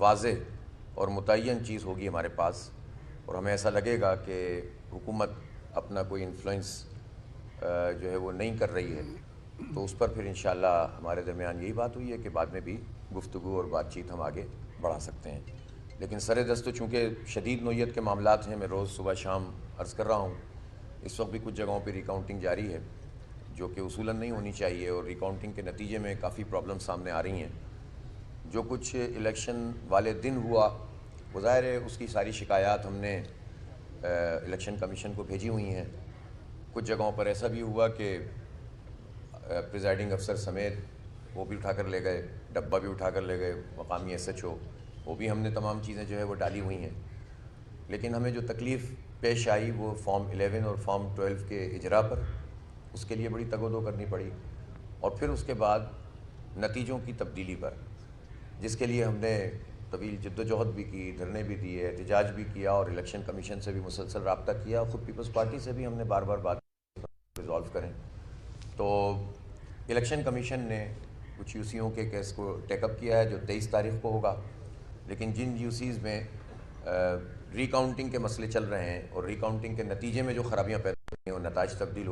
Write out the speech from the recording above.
واضح اور متعین چیز ہوگی ہمارے پاس اور ہمیں ایسا لگے گا کہ حکومت اپنا کوئی انفلوئنس جو ہے وہ نہیں کر رہی ہے، تو اس پر پھر انشاءاللہ ہمارے درمیان یہی بات ہوئی ہے کہ بعد میں بھی گفتگو اور بات چیت ہم آگے بڑھا سکتے ہیں۔ لیکن سر دست تو چونکہ شدید نوعیت کے معاملات ہیں، میں روز صبح شام عرض کر رہا ہوں، اس وقت بھی کچھ جگہوں پہ ریکاؤنٹنگ جاری ہے جو کہ اصولاً نہیں ہونی چاہیے، اور ریکاؤنٹنگ کے نتیجے میں کافی پرابلم سامنے آ رہی ہیں۔ جو کچھ الیکشن والے دن ہوا، ظاہر ہے اس کی ساری شکایات ہم نے الیکشن کمیشن کو بھیجی ہوئی ہیں۔ کچھ جگہوں پر ایسا بھی ہوا کہ پریزائڈنگ افسر سمیت وہ بھی اٹھا کر لے گئے، ڈبہ بھی اٹھا کر لے گئے، مقامی ایس ایچ او، وہ بھی ہم نے تمام چیزیں جو ہے وہ ڈالی ہوئی ہیں۔ لیکن ہمیں جو تکلیف پیش آئی وہ فارم 11 اور فارم 12 کے اجرا پر، اس کے لیے بڑی تگ و دو کرنی پڑی، اور پھر اس کے بعد نتیجوں کی تبدیلی پر، جس کے لیے ہم نے طویل جد و جہد بھی کی، دھرنے بھی دیے، احتجاج بھی کیا، اور الیکشن کمیشن سے بھی مسلسل رابطہ کیا، خود پیپلز پارٹی سے بھی ہم نے بار بار بات ریزالو کریں۔ تو الیکشن کمیشن نے کچھ یو سیوں کے کیس کو ٹیک اپ کیا ہے جو 23 تاریخ کو ہوگا، لیکن جن یو سیز میں ری کاؤنٹنگ کے مسئلے چل رہے ہیں اور ری کاؤنٹنگ کے نتیجے میں جو خرابیاں پیدا ہوئی ہیں اور نتائج تبدیل